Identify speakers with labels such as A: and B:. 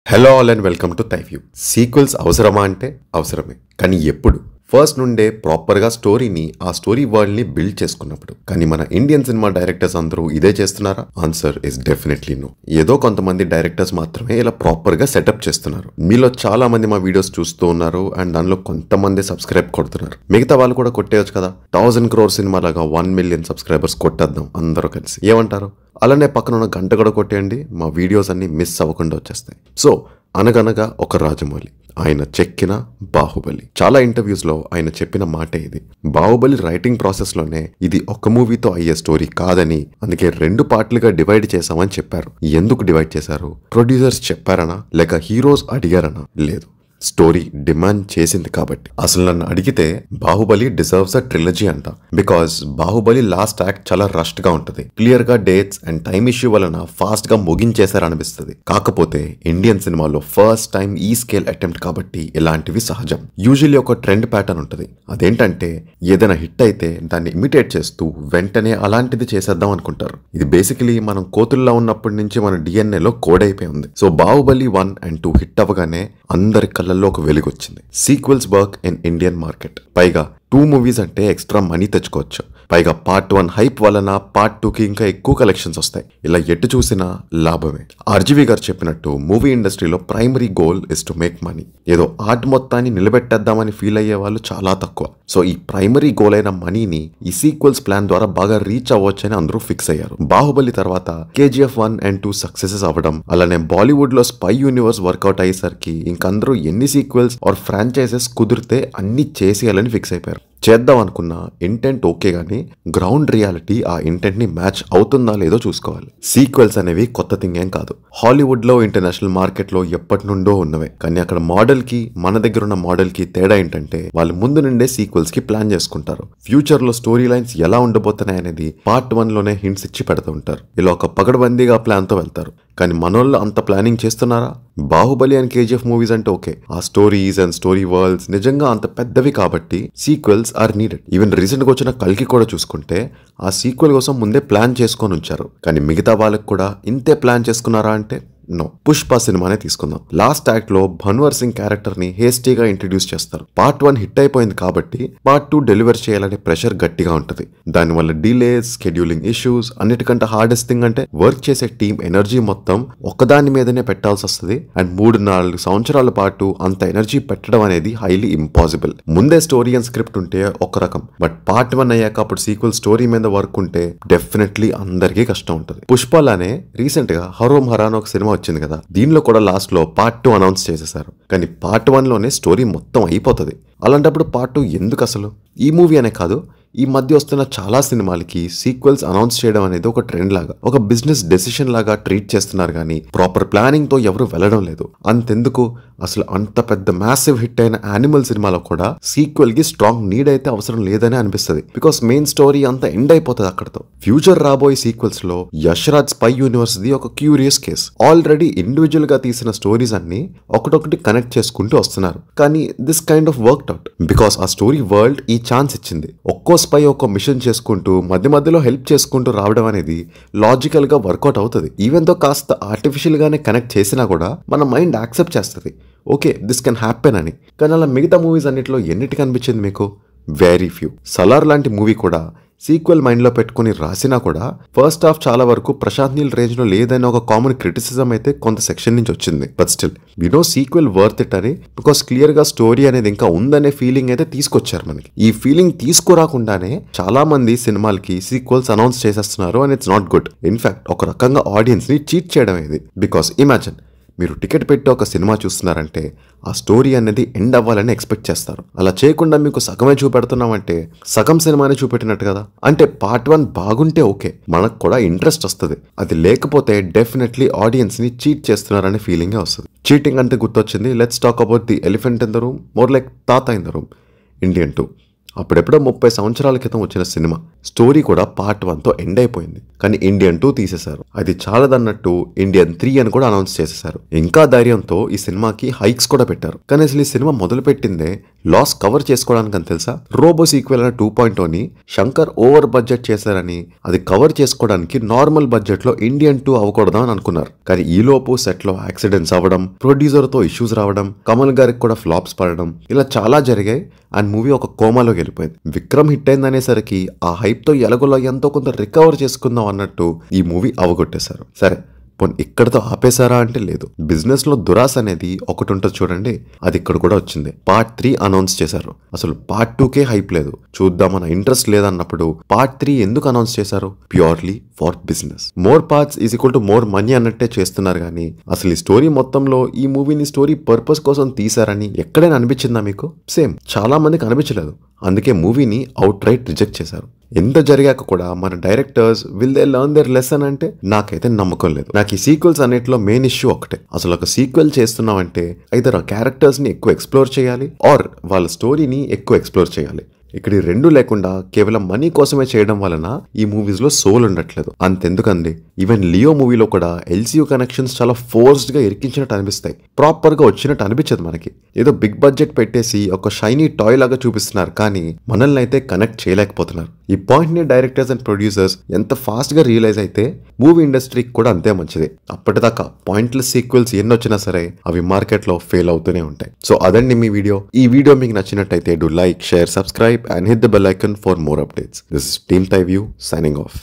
A: Hello all and welcome to టైవ్యూ. Sequels అవసరమా అంటే అవసరమే, కానీ ఎప్పుడు? ఫస్ట్ నుండే ప్రాపర్గా స్టోరీని, ఆ స్టోరీ వరల్డ్ని బిల్డ్ చేసుకున్నప్పుడు. కానీ మన ఇండియన్ సినిమా డైరెక్టర్స్ అందరూ ఇదే చేస్తున్నారా? Answer is definitely no. ఏదో కొంతమంది డైరెక్టర్స్ మాత్రమే ఇలా ప్రాపర్గా సెటప్ చేస్తున్నారు. మీలో చాలా మంది మా వీడియోస్ చూస్తూ ఉన్నారు అండ్ దానిలో కొంతమంది సబ్స్క్రైబ్ కొడుతున్నారు. మిగతా వాళ్ళు కూడా కొట్టేయచ్చు కదా. 1000 crore సినిమా లాగా 1 million సబ్స్క్రైబర్స్ కొట్టేద్దాం అందరూ కలిసి. ఏమంటారు? అలానే పక్కన ఉన్న గంట కూడా కొట్టేయండి, మా వీడియోస్ అన్ని మిస్ అవ్వకుండా వచ్చేస్తాయి. సో అనగనగా ఒక రాజమౌళి, ఆయన చెక్కిన బాహుబలి. చాలా ఇంటర్వ్యూస్లో ఆయన చెప్పిన మాటే ఇది. బాహుబలి రైటింగ్ ప్రాసెస్లోనే ఇది ఒక మూవీతో అయ్యే స్టోరీ కాదని, అందుకే 2 పార్ట్లుగా డివైడ్ చేశామని చెప్పారు. ఎందుకు డివైడ్ చేశారు? ప్రొడ్యూసర్స్ చెప్పారనా, లేక హీరోస్ అడిగారనా? లేదు, స్టోరీ డిమాండ్ చేసింది కాబట్టి. అసలు నన్ను అడిగితే బాహుబలి డిజర్వ్స్ అ ట్రిలజీ అంట. బికాస్ బాహుబలి లాస్ట్ యాక్ట్ చాలా రష్డ్ గా ఉంటది. క్లియర్ గా డేట్స్ అండ్ టైం ఇష్యూ వలన ఫాస్ట్ గా ముగించేశారనిపిస్తుంది. కాకపోతే ఇండియన్ సినిమాలో ఫస్ట్ టైం ఈ స్కేల్ అటెంప్ట్ కాబట్టి ఇలాంటివి సహజం. యూజువల్లీ ఒక ట్రెండ్ ప్యాటర్న్ ఉంటుంది. అదేంటంటే ఏదైనా హిట్ అయితే దాన్ని ఇమిటేట్ చేస్తూ వెంటనే అలాంటిది చేసేద్దాం అనుకుంటారు. ఇది బేసికలీ మనం కోతుల్లో ఉన్నప్పటి నుంచి మన డిఎన్ఏలో కోడ్ అయిపోయి ఉంది. సో బాహుబలి 1 and 2 హిట్ అవ్వగానే అందరి కళ్ళల్లో ఒక వెలుగు వచ్చింది. Sequels work in Indian market. పైగా 2 మూవీస్ అంటే ఎక్స్ట్రా మనీ తెచ్చుకోవచ్చు. పైగా పార్ట్ 1 హైప్ వలన పార్ట్ 2కి ఇంకా ఎక్కువ కలెక్షన్స్ వస్తాయి. ఇలా ఎటు చూసినా లాభమే. ఆర్జీవి గారు చెప్పినట్టు మూవీ ఇండస్ట్రీలో primary goal is to make money. ఏదో ఆర్ట్ మొత్తాన్ని నిలబెట్టేద్దామని ఫీల్ అయ్యే వాళ్ళు చాలా తక్కువ. సో ఈ ప్రైమరీ గోల్ అయిన మనీని ఈ సీక్వెల్స్ ప్లాన్ ద్వారా బాగా రీచ్ అవ్వచ్చని అందరూ ఫిక్స్ అయ్యారు. బాహుబలి తర్వాత KGF 1 and 2 సక్సెసెస్ అవ్వడం, అలానే బాలీవుడ్ లో స్పై యూనివర్స్ వర్కౌట్ అయ్యేసరికి ఇంకందరూ ఎన్ని సీక్వెల్స్ ఆర్ ఫ్రాంచైజెస్ కుదిరితే అన్ని చేసేయాలని ఫిక్స్ అయిపోయారు. చేద్దాం అనుకున్న ఇంటెంట్ ఓకే గానీ గ్రౌండ్ రియాలిటీ ఆ ఇంటెంట్ ని మ్యాచ్ అవుతుందా లేదో చూసుకోవాలి. సీక్వెల్స్ అనేవి కొత్త థింగ్ ఏం కాదు. హాలీవుడ్ లో, ఇంటర్నేషనల్ మార్కెట్ లో ఎప్పటి నుండో ఉన్నవే. కానీ అక్కడ మోడల్ కి మన దగ్గర ఉన్న మోడల్ కి తేడా ఏంటంటే వాళ్ళు ముందు నుండే సీక్వెల్స్ కి ప్లాన్ చేసుకుంటారు. ఫ్యూచర్ లో స్టోరీ లైన్స్ ఎలా ఉండబోతున్నాయి అనేది పార్ట్ 1 లోనే హింట్స్ ఇచ్చి పెడుతూ ఉంటారు. ఇలా ఒక పగడబందీగా ప్లాన్ తో వెళ్తారు. కానీ మనోళ్ళు అంత ప్లానింగ్ చేస్తున్నారా? బాహుబలి అండ్ KGF మూవీస్ అంటే ఓకే, ఆ స్టోరీస్ అండ్ స్టోరీ వరల్డ్స్ నిజంగా అంత పెద్దవి కాబట్టి sequels are needed. Even recent గా వచ్చిన కల్కి కూడా చూసుకుంటే ఆ సీక్వెల్ కోసం ముందే ప్లాన్ చేసుకొని ఉంచారు. కానీ మిగతా వాళ్ళకి కూడా ఇంతే ప్లాన్ చేసుకున్నారా అంటే నో. పుష్ప సినిమానే తీసుకుందాం. లాస్ట్ యాక్ట్ లో భన్వర్ సింగ్ క్యారెక్టర్ ని హేస్టీగా ఇంట్రడ్యూస్ చేస్తారు. పార్ట్ 1 హిట్ అయిపోయింది కాబట్టి పార్ట్ 2 డెలివర్ చేయాలనే ప్రెషర్ గట్టిగా ఉంటది. దానివల్ల డిలేస్, స్కెడ్యూలింగ్ ఇష్యూస్, అన్నిటికంటే హార్డెస్ట్ థింగ్ అంటే వర్క్ చేసే టీం ఎనర్జీ మొత్తం ఒక్కదాని మీదనే పెట్టాల్సి వస్తుంది. అండ్ 3-4 సంవత్సరాల పాటు అంత ఎనర్జీ పెట్టడం అనేది హైలీ ఇంపాసిబుల్. ముందే స్టోరీ అండ్ స్క్రిప్ట్ ఉంటే ఒక రకం, బట్ పార్ట్ 1 అయ్యాక అప్పుడు సీక్వెల్ స్టోరీ మీద వర్క్ ఉంటే డెఫినెట్లీ అందరికీ కష్టం ఉంటుంది. పుష్పలానే రీసెంట్ గా హరోం హరాన్ ఒక సినిమా వచ్చింది కదా, దీనిలో కూడా లాస్ట్ లో పార్ట్ 2 అనౌన్స్ చేసేసారు. కానీ పార్ట్ 1 లోనే స్టోరీ మొత్తం అయిపోతుంది. అలాంటప్పుడు పార్ట్ 2 ఎందుకు అసలు? ఈ మూవీ అనే కాదు, ఈ మధ్య వస్తున్న చాలా సినిమాలకి సీక్వెల్స్ అనౌన్స్ చేయడం అనేది ఒక ట్రెండ్ లాగా, ఒక బిజినెస్ డెసిషన్ లాగా ట్రీట్ చేస్తున్నారు. కానీ ప్రాపర్ ప్లానింగ్ తో ఎవరు వెళ్ళడం లేదు. అంతెందుకు, అసలు అంత పెద్ద మ్యాసివ్ హిట్ అయిన యానిమల్ సినిమాలో కూడా సీక్వెల్ కి స్ట్రాంగ్ నీడ్ అయితే అవసరం లేదని అనిపిస్తుంది. బికాస్ మెయిన్ స్టోరీ అంతా ఎండ్ అయిపోతుంది అక్కడతో. ఫ్యూచర్ రాబోయే సీక్వెల్స్ లో Yash Raj spy universe the ఒక క్యూరియస్ కేస్. ఆల్రెడీ ఇండివిజువల్ గా తీసిన స్టోరీస్ అన్ని ఒకటొకటి కనెక్ట్ చేసుకుంటూ వస్తున్నారు. కానీ this kind of worked out because ఆ స్టోరీ వరల్డ్ ఈ ఛాన్స్ ఇచ్చింది. ఒక్కో స్పై ఒక మిషన్ చేసుకుంటూ మధ్యలో హెల్ప్ చేసుకుంటూ రావడం అనేది లాజికల్ గా వర్కౌట్ అవుతుంది. ఈవెన్ తో కాస్త ఆర్టిఫిషియల్ గానే కనెక్ట్ చేసినా కూడా మన మైండ్ యాక్సెప్ట్ చేస్తుంది, ఓకే దిస్ కెన్ హ్యాపెన్ అని. కానీ అలా మిగతా మూవీస్ అన్నిటిలో ఎన్నిటికి అనిపించింది మీకు? Very few. సలార్ లాంటి మూవీ కూడా సీక్వెల్ మైండ్ లో పెట్టుకుని రాసినా కూడా ఫస్ట్ హాఫ్ చాలా వరకు ప్రశాంత్ నీల్ రేంజ్ లో లేదని ఒక కామన్ క్రిటిసిజం అయితే కొంత సెక్షన్ నుంచి వచ్చింది. But still we know sequel worth it అని, బికాస్ క్లియర్ గా స్టోరీ అనేది ఇంకా ఉందనే ఫీలింగ్ అయితే తీసుకొచ్చారు మనకి. ఈ ఫీలింగ్ తీసుకురాకుండానే చాలా మంది సినిమాలకి సీక్వెల్స్ అనౌన్స్ చేసేస్తున్నారు and it's not good. In fact ఒక రకంగా ఆడియన్స్ ని చీట్ చేయడం ఇది. బికాస్ ఇమాజిన్, మీరు టికెట్ పెట్టి ఒక సినిమా చూస్తున్నారంటే ఆ స్టోరీ అనేది ఎండ్ అవ్వాలని ఎక్స్పెక్ట్ చేస్తారు. అలా చేయకుండా మీకు సగమే చూపెడుతున్నామంటే సగం సినిమానే చూపెట్టినట్టు కదా. అంటే పార్ట్ 1 బాగుంటే ఓకే, మనకు కూడా ఇంట్రెస్ట్ వస్తుంది. అది లేకపోతే డెఫినెట్లీ ఆడియన్స్ ని చీట్ చేస్తున్నారనే ఫీలింగ్ వస్తుంది. చీటింగ్ అంటే గుర్తొచ్చింది. Let's talk about the elephant in the room, more like తాత ఇన్ ద రూమ్, ఇండియన్ 2. అప్పుడెప్పుడో 30 సంవత్సరాల క్రితం వచ్చిన సినిమా. స్టోరీ కూడా పార్ట్ 1 తో ఎండ్ అయిపోయింది. కానీ ఇండియన్ 2 తీసేశారు. అది చాలదన్నట్టు ఇండియన్ 3 అని కూడా అనౌన్స్ చేసేశారు. ఇంకా ధైర్యంతో ఈ సినిమాకి హైక్స్ కూడా పెట్టారు. కానీ అసలు ఈ సినిమా మొదలు పెట్టిందే లాస్ కవర్ చేసుకోవడానికి అని తెలుసా? రోబో సీక్వెల్ అనే 2.0ని శంకర్ ఓవర్ బడ్జెట్ చేశారని అది కవర్ చేసుకోవడానికి నార్మల్ బడ్జెట్ లో ఇండియన్ 2 అవ్వకూడదా అని అనుకున్నారు. కానీ ఈలోపు సెట్ లో యాక్సిడెంట్స్ అవ్వడం, ప్రొడ్యూసర్ తో ఇష్యూస్ రావడం, కమల్ గారికి కూడా ఫ్లాప్స్ పడడం, ఇలా చాలా జరిగాయి. అండ్ మూవీ ఒక కోమాలోకి వెళ్ళిపోయింది. విక్రమ్ హిట్ అయిందనేసరికి ఆ హైప్ తో ఎలాగోలా ఎంతో కొంత రికవర్ చేసుకుందాం అన్నట్టు ఈ మూవీ అవగొట్టేశారు. సరే, పోనీ ఇక్కడతో ఆపేశారా అంటే లేదు. బిజినెస్ లో దురాశ అనేది ఒకటి ఉంటుంది చూడండి, అది ఇక్కడ కూడా వచ్చింది. పార్ట్ 3 అనౌన్స్ చేశారు. అసలు పార్ట్ 2కే హైప్ లేదు, చూద్దామన్న ఇంట్రెస్ట్ లేదన్నప్పుడు పార్ట్ 3 ఎందుకు అనౌన్స్ చేశారు? Purely for business. More parts is equal to more money అన్నట్టే చేస్తున్నారు. కానీ అసలు ఈ స్టోరీ మొత్తంలో ఈ మూవీని స్టోరీ పర్పస్ కోసం తీశారని ఎక్కడైనా అనిపించిందా మీకు? సేమ్, చాలా మందికి అనిపించలేదు. అందుకే మూవీని అవుట్ రైట్ రిజెక్ట్ చేశారు. ఎంత జరిగాక కూడా మన directors will they learn their lesson అంటే నాకైతే నమ్మకం లేదు. నాకు ఈ సీక్వెల్స్ అన్నిటిలో మెయిన్ ఇష్యూ ఒకటే. అసలు ఒక సీక్వెల్ చేస్తున్నామంటే ఐదర్ ఆ క్యారెక్టర్స్ ని ఎక్కువ ఎక్స్ప్లోర్ చేయాలి ఆర్ వాళ్ళ స్టోరీని ఎక్కువ ఎక్స్ప్లోర్ చేయాలి. ఇక్కడ ఈ రెండు లేకుండా కేవలం మనీ కోసమే చేయడం వలన ఈ మూవీస్ లో సోల్ ఉండట్లేదు. అంతెందుకండి, ఈవెన్ లియో మూవీలో కూడా ఎల్సీయూ కనెక్షన్స్ చాలా ఫోర్స్డ్ గా ఇరికించినట్టు అనిపిస్తాయి. ప్రాపర్ గా వచ్చినట్టు అనిపించదు మనకి. ఏదో బిగ్ బడ్జెట్ పెట్టేసి ఒక షైనీ టాయ్ లాగా చూపిస్తున్నారు, కానీ మనల్ని అయితే కనెక్ట్ చేయలేకపోతున్నారు. ఈ పాయింట్ ని డైరెక్టర్స్ అండ్ ప్రొడ్యూసర్స్ ఎంత ఫాస్ట్ గా రియలైజ్ అయితే మూవీ ఇండస్ట్రీకి కూడా అంతే మంచిది. అప్పటిదాకా పాయింట్లెస్ సీక్వెల్స్ ఎన్ని వచ్చినా సరే అవి మార్కెట్ లో ఫెయిల్ అవుతూనే ఉంటాయి. సో అదండి మీ వీడియో. ఈ వీడియో మీకు నచ్చినట్టయితే do like, share, subscribe and hit the bell icon for more updates. This is Team Thai View signing off.